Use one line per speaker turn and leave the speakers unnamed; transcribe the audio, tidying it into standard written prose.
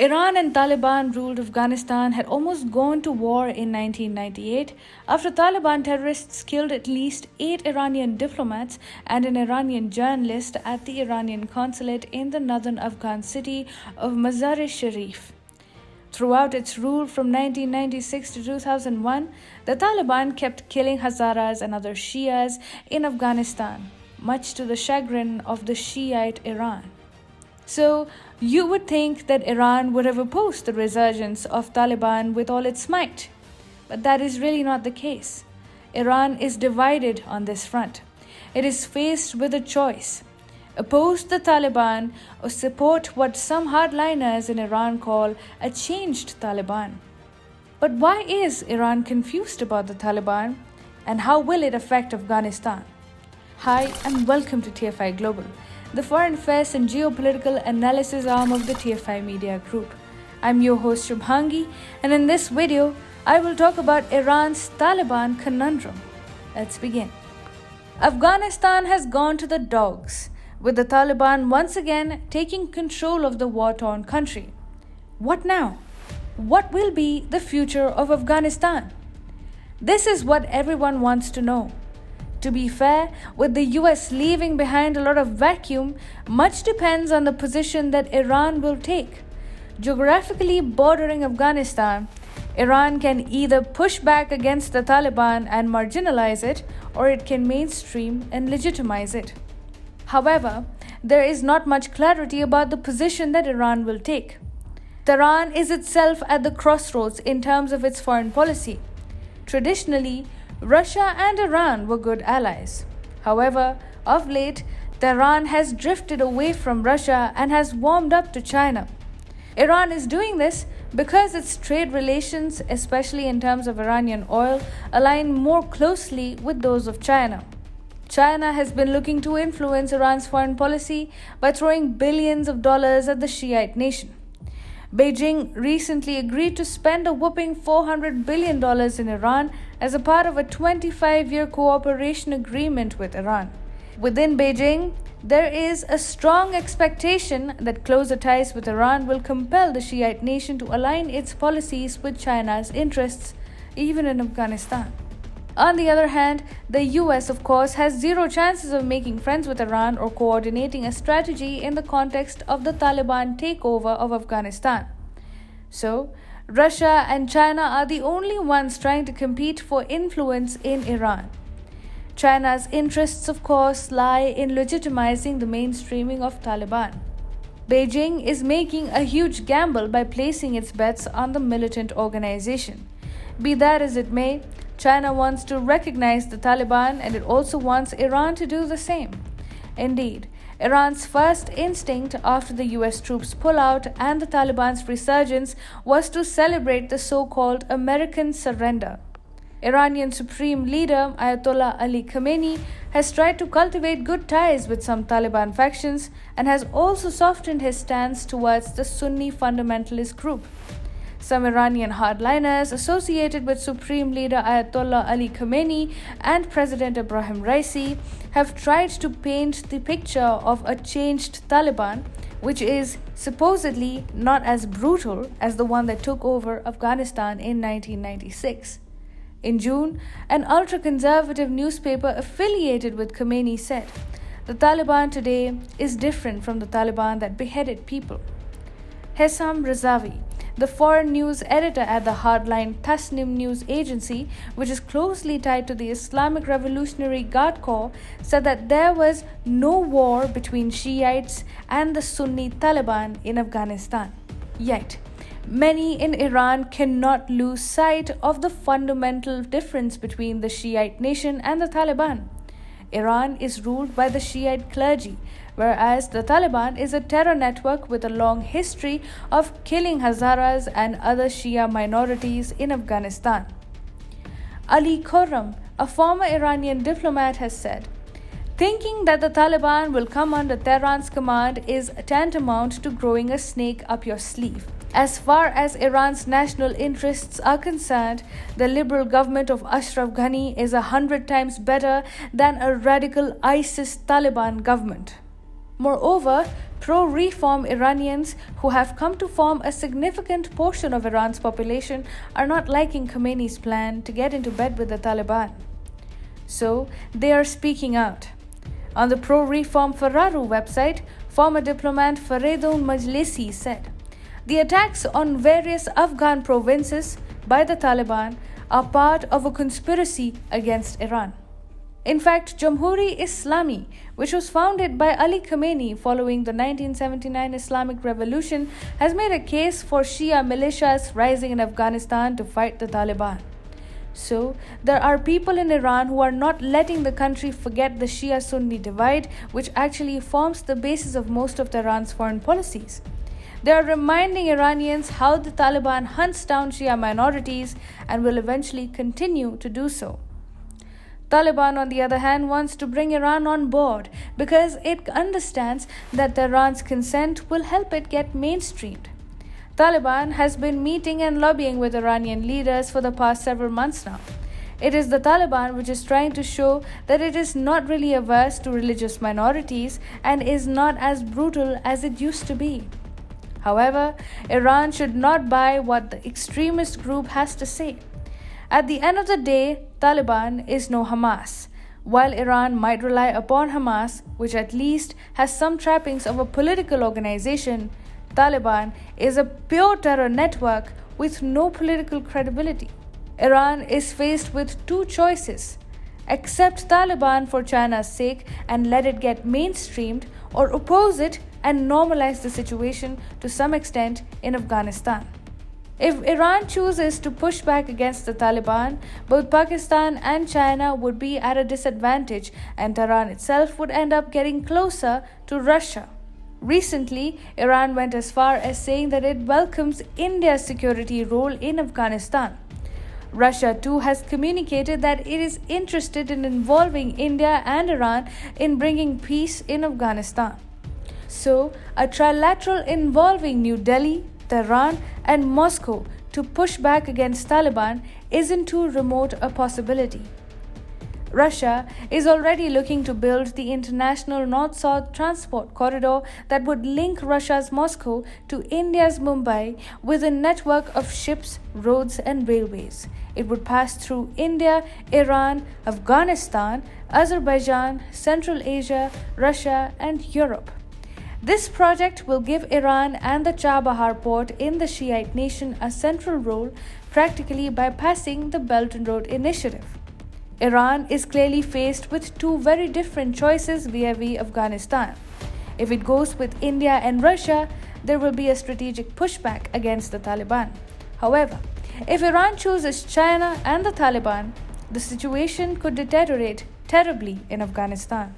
Iran and Taliban ruled Afghanistan had almost gone to war in 1998 after Taliban terrorists killed at least 8 Iranian diplomats and an Iranian journalist at the Iranian consulate in the northern Afghan city of Mazar-e-Sharif. Throughout its rule from 1996 to 2001, the Taliban kept killing Hazaras and other Shias in Afghanistan, much to the chagrin of the Shiite Iran. So, you would think that Iran would have opposed the resurgence of Taliban with all its might. But that is really not the case. Iran is divided on this front. It is faced with a choice: oppose the Taliban or support what some hardliners in Iran call a changed Taliban. But why is Iran confused about the Taliban, and how will it affect Afghanistan? Hi, and welcome to TFI Global, the foreign affairs and geopolitical analysis arm of the TFI Media Group. I'm your host Shubhangi, and in this video, I will talk about Iran's Taliban conundrum. Let's begin. Afghanistan has gone to the dogs, with the Taliban once again taking control of the war-torn country. What now? What will be the future of Afghanistan? This is what everyone wants to know. To be fair, with the US leaving behind a lot of vacuum, much depends on the position that Iran will take. Geographically bordering Afghanistan, Iran can either push back against the Taliban and marginalize it, or it can mainstream and legitimize it. However, there is not much clarity about the position that Iran will take. Tehran is itself at the crossroads in terms of its foreign policy. Traditionally, Russia and Iran were good allies. However, of late, Tehran has drifted away from Russia and has warmed up to China. Iran is doing this because its trade relations, especially in terms of Iranian oil, align more closely with those of China. China has been looking to influence Iran's foreign policy by throwing billions of dollars at the Shiite nation. Beijing recently agreed to spend a whopping $400 billion in Iran as a part of a 25-year cooperation agreement with Iran. Within Beijing, there is a strong expectation that closer ties with Iran will compel the Shiite nation to align its policies with China's interests, even in Afghanistan. On the other hand, the US, of course, has zero chances of making friends with Iran or coordinating a strategy in the context of the Taliban takeover of Afghanistan. So, Russia and China are the only ones trying to compete for influence in Iran. China's interests, of course, lie in legitimizing the mainstreaming of Taliban. Beijing is making a huge gamble by placing its bets on the militant organization. Be that as it may, China wants to recognize the Taliban, and it also wants Iran to do the same. Indeed, Iran's first instinct after the US troops pullout and the Taliban's resurgence was to celebrate the so-called American surrender. Iranian Supreme Leader Ayatollah Ali Khamenei has tried to cultivate good ties with some Taliban factions and has also softened his stance towards the Sunni fundamentalist group. Some Iranian hardliners associated with Supreme Leader Ayatollah Ali Khamenei and President Ebrahim Raisi have tried to paint the picture of a changed Taliban, which is supposedly not as brutal as the one that took over Afghanistan in 1996. In June, an ultra-conservative newspaper affiliated with Khamenei said, "The Taliban today is different from the Taliban that beheaded people." Hessam Razavi, the foreign news editor at the hardline Tasnim news agency, which is closely tied to the Islamic Revolutionary Guard Corps, said that there was no war between Shiites and the Sunni Taliban in Afghanistan. Yet, many in Iran cannot lose sight of the fundamental difference between the Shiite nation and the Taliban. Iran is ruled by the Shiite clergy, whereas the Taliban is a terror network with a long history of killing Hazaras and other Shia minorities in Afghanistan. Ali Khorram, a former Iranian diplomat, has said, "Thinking that the Taliban will come under Tehran's command is tantamount to growing a snake up your sleeve. As far as Iran's national interests are concerned, the liberal government of Ashraf Ghani is 100 times better than a radical ISIS-Taliban government." Moreover, Pro-reform Iranians who have come to form a significant portion of Iran's population are not liking Khomeini's plan to get into bed with the Taliban. So, they are speaking out. On the pro-reform Fararu website, former diplomat Faredoun Majlisi said, "The attacks on various Afghan provinces by the Taliban are part of a conspiracy against Iran." In fact, Jamhuri-Islami, which was founded by Ali Khamenei following the 1979 Islamic Revolution, has made a case for Shia militias rising in Afghanistan to fight the Taliban. So, there are people in Iran who are not letting the country forget the Shia-Sunni divide, which actually forms the basis of most of Iran's foreign policies. They are reminding Iranians how the Taliban hunts down Shia minorities and will eventually continue to do so. Taliban, on the other hand, wants to bring Iran on board because it understands that Iran's consent will help it get mainstreamed. Taliban has been meeting and lobbying with Iranian leaders for the past several months now. It is the Taliban which is trying to show that it is not really averse to religious minorities and is not as brutal as it used to be. However, Iran should not buy what the extremist group has to say. At the end of the day, Taliban is no Hamas. While Iran might rely upon Hamas, which at least has some trappings of a political organization, Taliban is a pure terror network with no political credibility. Iran is faced with two choices: accept Taliban for China's sake and let it get mainstreamed, or oppose it and normalize the situation to some extent in Afghanistan. If Iran chooses to push back against the Taliban, both Pakistan and China would be at a disadvantage, and Tehran itself would end up getting closer to Russia. Recently, Iran went as far as saying that it welcomes India's security role in Afghanistan. Russia too has communicated that it is interested in involving India and Iran in bringing peace in Afghanistan. So, a trilateral involving New Delhi, Tehran, and Moscow to push back against Taliban isn't too remote a possibility. Russia is already looking to build the international North-South transport corridor that would link Russia's Moscow to India's Mumbai with a network of ships, roads, and railways. It would pass through India, Iran, Afghanistan, Azerbaijan, Central Asia, Russia, and Europe. This project will give Iran and the Chabahar port in the Shiite nation a central role, practically bypassing the Belt and Road Initiative. Iran is clearly faced with two very different choices vis-a-vis Afghanistan. If it goes with India and Russia, there will be a strategic pushback against the Taliban. However, if Iran chooses China and the Taliban, the situation could deteriorate terribly in Afghanistan.